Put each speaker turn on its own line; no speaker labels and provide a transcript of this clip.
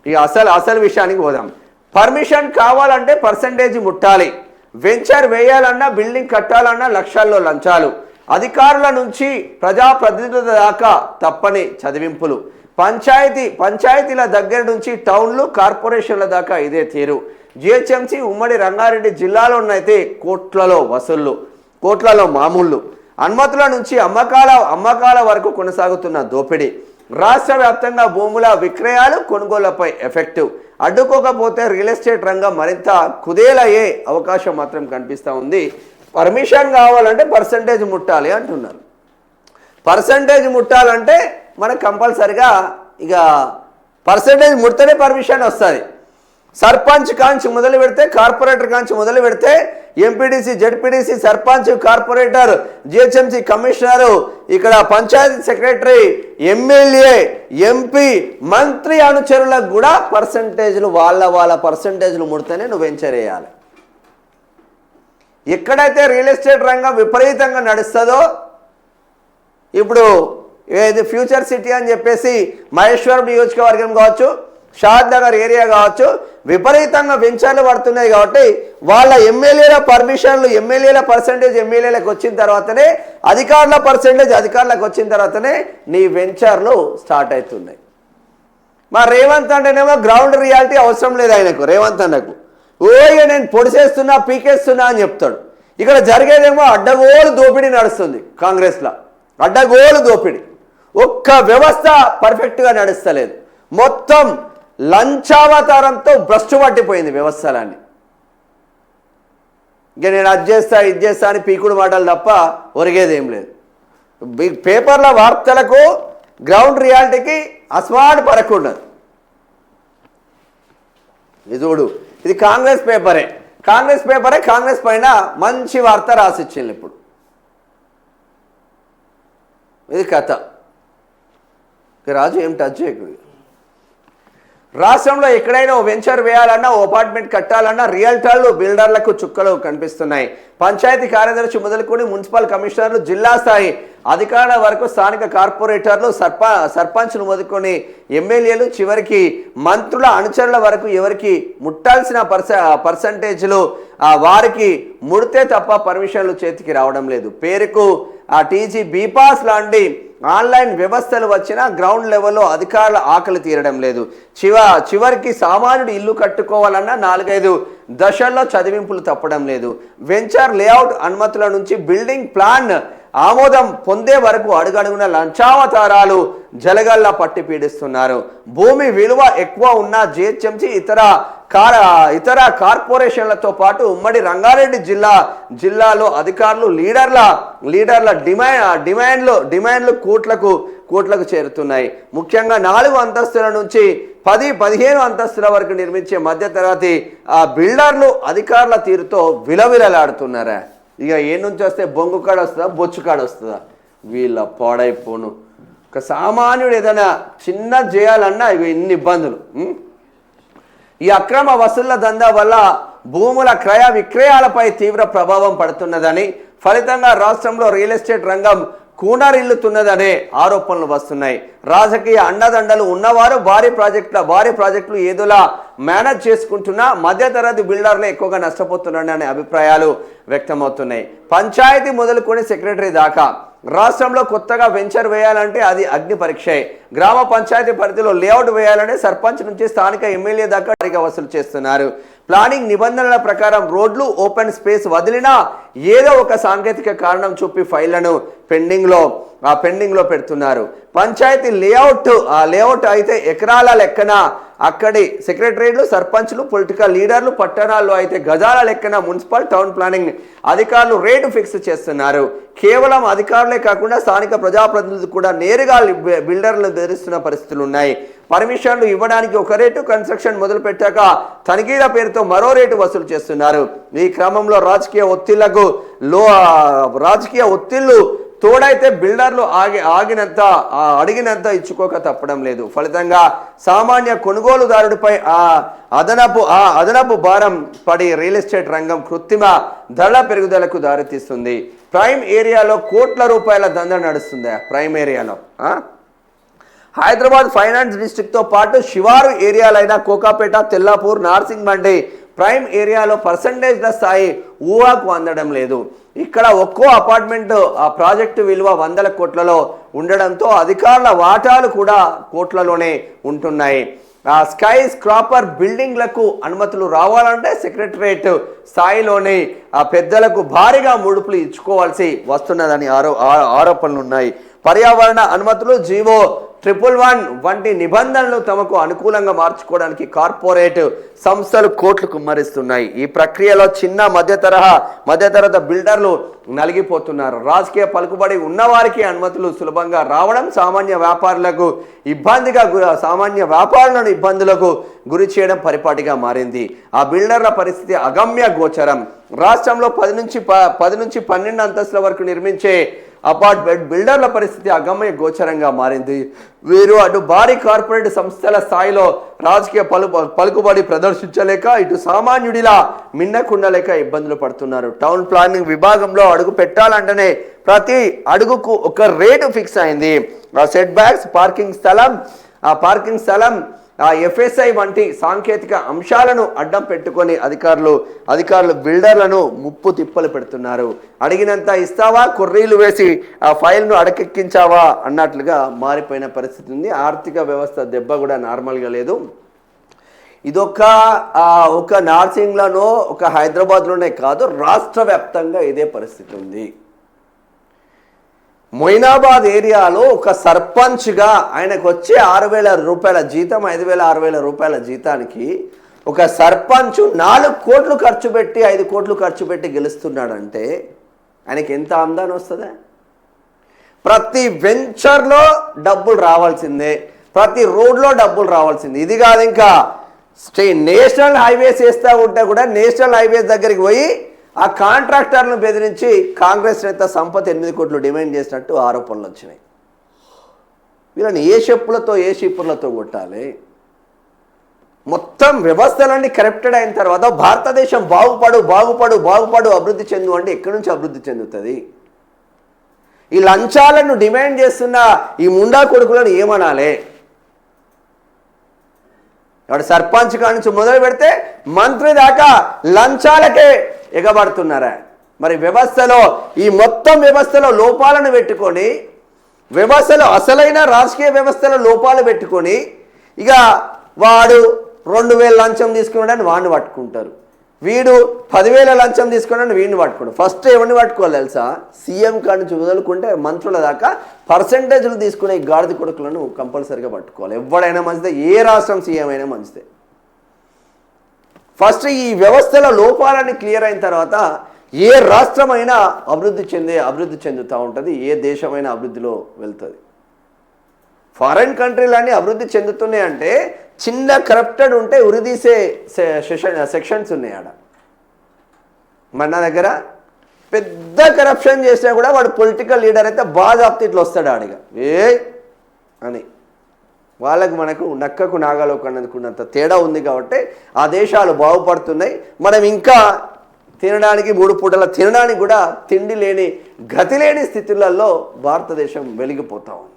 ఇక అసలు విషయానికి పోదాం. పర్మిషన్ కావాలంటే పర్సంటేజ్ ముట్టాలి. వెంచర్ వేయాలన్నా బిల్డింగ్ కట్టాలన్నా లక్షల్లో లంచాలు. అధికారుల నుంచి ప్రజాప్రతినిధుల దాకా తప్పని చదివింపులు. పంచాయతీల దగ్గర నుంచి టౌన్లు కార్పొరేషన్ల దాకా ఇదే తీరు. జిహెచ్ఎంసీ ఉమ్మడి రంగారెడ్డి జిల్లాలోనైతే కోట్లలో మామూళ్ళు. అనుమతుల నుంచి అమ్మకాల వరకు కొనసాగుతున్న దోపిడీ. రాష్ట్ర వ్యాప్తంగా భూముల విక్రయాలు కొనుగోళ్లపై ఎఫెక్టివ్. అడ్డుకోకపోతే రియల్ ఎస్టేట్ రంగం మరింత కుదేలయ్యే అవకాశం మాత్రం కనిపిస్తూ ఉంది. పర్మిషన్ కావాలంటే పర్సంటేజ్ ముట్టాలి అంటున్నారు. పర్సంటేజ్ ముట్టాలంటే మనకు కంపల్సరిగా ఇక పర్సంటేజ్ ముడితేనే పర్మిషన్ వస్తుంది. సర్పంచ్ కాంచి మొదలు పెడితే, కార్పొరేటర్ కాంచి మొదలు పెడితే, MPDC, ZPDC, sarpanch, corporator, GHMC commissioner, ఇక్కడ పంచాయతీ సెక్రటరీ, ఎమ్మెల్యే, ఎంపీ, మంత్రి అనుచరులకు కూడా పర్సంటేజ్లు వాళ్ళ పర్సంటేజ్లు ముడితేనే నువ్వు వెంచర్ వేయాలి. ఎక్కడైతే రియల్ ఎస్టేట్ రంగం విపరీతంగా నడుస్తుందో, ఇప్పుడు ఏది ఫ్యూచర్ సిటీ అని చెప్పేసి మహేశ్వరం నియోజకవర్గం కావచ్చు, షాద్ నగర్ ఏరియా కావచ్చు, విపరీతంగా వెంచర్లు పడుతున్నాయి. కాబట్టి వాళ్ళ ఎమ్మెల్యేల పర్మిషన్లు, ఎమ్మెల్యేల పర్సంటేజ్ ఎమ్మెల్యేలకు వచ్చిన తర్వాతనే, అధికారుల పర్సంటేజ్ అధికారులకు వచ్చిన తర్వాతనే నీ వెంచర్లు స్టార్ట్ అవుతున్నాయి. మా రేవంత్ అంటేనేమో గ్రౌండ్ రియాలిటీ అవసరం లేదు ఆయనకు. రేవంత్ అన్నకు నేను పొడిసేస్తున్నా, పీకేస్తున్నా అని చెప్తాడు. ఇక్కడ జరిగేదేమో అడ్డగోలు దోపిడీ నడుస్తుంది కాంగ్రెస్లో. అడ్డగోలు దోపిడీ. ఒక్క వ్యవస్థ పర్ఫెక్ట్గా నడుస్తలేదు. మొత్తం లంచావతారంతో భ్రష్టు పట్టిపోయింది వ్యవస్థలన్నీ. ఇక నేను అది చేస్తా, ఇది చేస్తా అని పీకుడు మాటలు తప్ప ఒరిగేదేం లేదు. పేపర్ల వార్తలకు గ్రౌండ్ రియాలిటీకి అస్మాట్ పరకుండదు. ఇది చూడు, ఇది కాంగ్రెస్ పేపరే. కాంగ్రెస్ పైన మంచి వార్త రాసిచ్చింది. ఇప్పుడు ఇది కథ. రాజు ఏం టచ్ చేయకూడదు. రాష్ట్రంలో ఎక్కడైనా ఓ వెంచర్ వేయాలన్నా, ఓ అపార్ట్మెంట్ కట్టాలన్నా రియల్టర్లు, బిల్డర్లకు చుక్కలు కనిపిస్తున్నాయి. పంచాయతీ కార్యదర్శి మొదలుకొని మున్సిపల్ కమిషనర్లు, జిల్లా స్థాయి అధికారుల వరకు స్థానిక కార్పొరేటర్లు, సర్పంచ్లు మొదలుకొని ఎమ్మెల్యేలు, చివరికి మంత్రుల అనుచరుల వరకు ఎవరికి ముట్టాల్సిన పర్సంటేజ్లు వారికి ముడితే తప్ప పర్మిషన్లు చేతికి రావడం లేదు. పేరుకు ఆ టీజీ, బీపాస్ లాంటి ఆన్లైన్ వ్యవస్థలు వచ్చినా గ్రౌండ్ లెవెల్లో అధికారుల ఆకలి తీరడం లేదు. చివరికి సామాన్యుడు ఇల్లు కట్టుకోవాలన్నా 4-5 దశల్లో చదివింపులు తప్పడం లేదు. వెంచర్ లేఅవుట్ అనుమతుల నుంచి బిల్డింగ్ ప్లాన్ ఆమోదం పొందే వరకు అడుగడుగున లంచావతారాలు జలగల్లా పట్టి పీడిస్తున్నారు. భూమి విలువ ఎక్కువ ఉన్న జిహెచ్ఎంసీ ఇతర కార్పొరేషన్లతో పాటు ఉమ్మడి రంగారెడ్డి జిల్లాలో అధికారులు, లీడర్ల డిమాండ్లు కోట్లకు చేరుతున్నాయి. ముఖ్యంగా 4 అంతస్తుల నుంచి 10-15 అంతస్తుల వరకు నిర్మించే మధ్యతరగతి బిల్డర్లు అధికారుల తీరుతో విలవిలలాడుతున్నారా. ఇక ఏ నుంచి వస్తే బొంగు కాడ వస్తుందా, బొచ్చు కాడ వస్తుందా? వీళ్ళ పాడైపోను. ఒక సామాన్యుడు ఏదైనా చిన్న చేయాలన్నా ఇవి ఇన్ని ఇబ్బందులు. ఈ అక్రమ వసూళ్ల దందా వల్ల భూముల క్రయ విక్రయాలపై తీవ్ర ప్రభావం పడుతున్నదని, ఫలితంగా రాష్ట్రంలో రియల్ ఎస్టేట్ రంగం కూనరిల్లుతున్నదనే ఆరోపణలు వస్తున్నాయి. రాజకీయ అండదండలు ఉన్నవారు భారీ ప్రాజెక్టులు ఏదోలా మేనేజ్ చేసుకుంటున్నా మధ్యతరగతి బిల్డర్లు ఎక్కువగా నష్టపోతున్నారనే అభిప్రాయాలు వ్యక్తమవుతున్నాయి. పంచాయతీ మొదలుకొని సెక్రటరీ దాకా రాష్ట్రంలో కొత్తగా వెంచర్ వేయాలంటే అది అగ్ని పరీక్షే. గ్రామ పంచాయతీ పరిధిలో లేఅవుట్ వేయాలంటే సర్పంచ్ నుంచి స్థానిక ఎమ్మెల్యే దాకా వసూలు చేస్తున్నారు. ప్లానింగ్ నిబంధనల ప్రకారం రోడ్లు, ఓపెన్ స్పేస్ వదిలినా ఏదో ఒక సాంకేతిక కారణం చూపి ఫైళ్లను పెండింగ్లో పెడుతున్నారు. పంచాయతీ లేఅవుట్ అయితే ఎకరాల లెక్కన అక్కడి సెక్రటరీలు, సర్పంచ్లు, పొలిటికల్ లీడర్లు, పట్టణాల్లో అయితే గజాల లెక్కన మున్సిపల్ టౌన్ ప్లానింగ్ అధికారులు రేటు ఫిక్స్ చేస్తున్నారు. కేవలం అధికారులే కాకుండా స్థానిక ప్రజాప్రతినిధులు కూడా నేరుగా బిల్డర్లు బెదిరిస్తున్న పరిస్థితులు ఉన్నాయి. పర్మిషన్లు ఇవ్వడానికి ఒక రేటు, కన్స్ట్రక్షన్ మొదలు పెట్టాక తనిఖీల పేరుతో మరో రేటు వసూలు చేస్తున్నారు. ఈ క్రమంలో రాజకీయ ఒత్తిళ్లు తోడైతే బిల్డర్లు అడిగినంత ఇచ్చుకోక తప్పడం లేదు. ఫలితంగా సామాన్య కొనుగోలుదారుడిపై అదనపు భారం పడి రియల్ ఎస్టేట్ రంగం కృత్రిమ ధరల పెరుగుదలకు దారితీస్తుంది. ప్రైమ్ ఏరియాలో కోట్ల రూపాయల దందా నడుస్తుంది. ప్రైమ్ ఏరియాలో హైదరాబాద్ ఫైనాన్స్ డిస్ట్రిక్ట్తో పాటు శివారు ఏరియాలైన కోకాపేట, తెల్లాపూర్, నార్సింగ్ మండి ప్రైమ్ ఏరియాలో పర్సంటేజ్ల స్థాయి ఊహాకు అందడం లేదు. ఇక్కడ ఒక్కో అపార్ట్మెంట్ ఆ ప్రాజెక్టు విలువ వందల కోట్లలో ఉండడంతో అధికారుల వాటాలు కూడా కోట్లలోనే ఉంటున్నాయి. ఆ స్కై స్క్రాపర్ బిల్డింగ్లకు అనుమతులు రావాలంటే సెక్రటరేట్ స్థాయిలోనే ఆ పెద్దలకు భారీగా ముడుపులు ఇచ్చుకోవాల్సి వస్తున్నదని ఆరోపణలు ఉన్నాయి. పర్యావరణ అనుమతులు జీవో 111 వంటి నిబంధనలు తమకు అనుకూలంగా మార్చుకోవడానికి కార్పొరేట్ సంస్థలు కోట్లు కుమ్మరిస్తున్నాయి. ఈ ప్రక్రియలో చిన్న మధ్యతరహా బిల్డర్లు నలిగిపోతున్నారు. రాజకీయ పలుకుబడి ఉన్నవారికి అనుమతులు సులభంగా రావడం సామాన్య వ్యాపారులను ఇబ్బందులకు గురి చేయడం పరిపాటిగా మారింది. ఆ బిల్డర్ల పరిస్థితి అగమ్య గోచరం. రాష్ట్రంలో 10 నుంచి 12 అంతస్తుల వరకు నిర్మించే అపార్ట్మెంట్ బిల్డర్ల పరిస్థితి అగమ్య గోచరంగా మారింది. వీరు అటు భారీ కార్పొరేట్ సంస్థల స్థాయిలో రాజకీయ పలుకుబడి ప్రదర్శించలేక ఇటు సామాన్యుడిలా మిన్నకుండలేక ఇబ్బందులు పడుతున్నారు. టౌన్ ప్లానింగ్ విభాగంలో అడుగు పెట్టాలంటేనే ప్రతి అడుగుకు ఒక రేటు ఫిక్స్ అయింది. ఆ సెట్ బ్యాక్స్, పార్కింగ్ స్థలం, ఆ ఎఫ్ఎస్ఐ వంటి సాంకేతిక అంశాలను అడ్డం పెట్టుకొని అధికారులు బిల్డర్లను ముప్పు తిప్పలు పెడుతున్నారు. అడిగినంత ఇస్తావా, కొర్రీలు వేసి ఆ ఫైల్ను అడకెక్కించావా అన్నట్లుగా మారిపోయిన పరిస్థితి ఉంది. ఆర్థిక వ్యవస్థ దెబ్బ కూడా నార్మల్గా లేదు. ఒక నార్సింగ్లోనో ఒక హైదరాబాద్లోనే కాదు, రాష్ట్ర వ్యాప్తంగా ఇదే పరిస్థితి ఉంది. మొయినాబాద్ ఏరియాలో ఒక సర్పంచ్గా ఆయనకు వచ్చే 6,000 రూపాయల జీతం, 5,000-6,000 రూపాయల జీతానికి ఒక సర్పంచ్ 4 కోట్లు ఖర్చు పెట్టి 5 కోట్లు ఖర్చు పెట్టి గెలుస్తున్నాడంటే ఆయనకి ఎంత ఆమ్దాని వస్తుందా? ప్రతి వెంచర్లో డబ్బులు రావాల్సిందే, ప్రతి రోడ్లో డబ్బులు రావాల్సిందే. ఇది కాదు, ఇంకా నేషనల్ హైవేస్ వేస్తూ ఉంటే కూడా నేషనల్ హైవేస్ దగ్గరికి పోయి ఆ కాంట్రాక్టర్లను బెదిరించి కాంగ్రెస్ నేత సంపత్ 8 కోట్లు డిమాండ్ చేసినట్టు ఆరోపణలు వచ్చినాయి. వీళ్ళని ఏ షిప్పులతో కొట్టాలి? మొత్తం వ్యవస్థలన్నీ కరప్టెడ్ అయిన తర్వాత భారతదేశం బాగుపడు అభివృద్ధి చెందు అంటే ఎక్కడి నుంచి అభివృద్ధి చెందుతుంది? ఈ లంచాలను డిమాండ్ చేస్తున్న ఈ ముండా కొడుకులను ఏమనాలి? వాడు సర్పంచ్ కాడి నుంచి మొదలు పెడితే మంత్రి దాకా లంచాలకే ఎగబడుతున్నారా? మరి ఈ మొత్తం వ్యవస్థలో లోపాలను పెట్టుకొని, అసలైన రాజకీయ వ్యవస్థలో లోపాలు పెట్టుకొని ఇక వాడు 2,000 లంచం తీసుకున్నాడని వాడిని పట్టుకుంటారు, వీడు 10,000 లంచం తీసుకున్నాడని వీడిని పట్టుకుంటారు. ఫస్ట్ ఎవరిని పట్టుకోవాలి తెలుసా? సీఎం కాడి నుంచి మొదలుకుంటే మంత్రుల దాకా పర్సంటేజ్లు తీసుకునే ఈ గాడిద కొడుకులను కంపల్సరీగా పట్టుకోవాలి. ఎవడైనా మంచిదే, ఏ రాష్ట్రం సీఎం అయినా మంచిదే. ఫస్ట్ ఈ వ్యవస్థల లోపాలని క్లియర్ అయిన తర్వాత ఏ రాష్ట్రమైనా అభివృద్ధి చెందుతూ ఉంటుంది, ఏ దేశమైనా అభివృద్ధిలో వెళ్తుంది. ఫారెన్ కంట్రీలన్నీ అభివృద్ధి చెందుతున్నాయి అంటే చిన్న కరప్టెడ్ ఉంటే ఉరిదీసే సెక్షన్స్ ఉన్నాయి ఆడ. మన దగ్గర పెద్ద కరప్షన్ చేసినా కూడా వాడు పొలిటికల్ లీడర్ అయితే బాజాప్తి ఇట్లా వస్తాడు ఆడిగా అని. వాళ్ళకు మనకు నక్కకు నాగలోకు అన్నది తేడా ఉంది కాబట్టి ఆ దేశాలు బాగుపడుతున్నాయి. మనం ఇంకా తినడానికి 3 పూటల తినడానికి కూడా తిండి లేని గతి లేని స్థితులలో భారతదేశం వెలిగిపోతా ఉంది.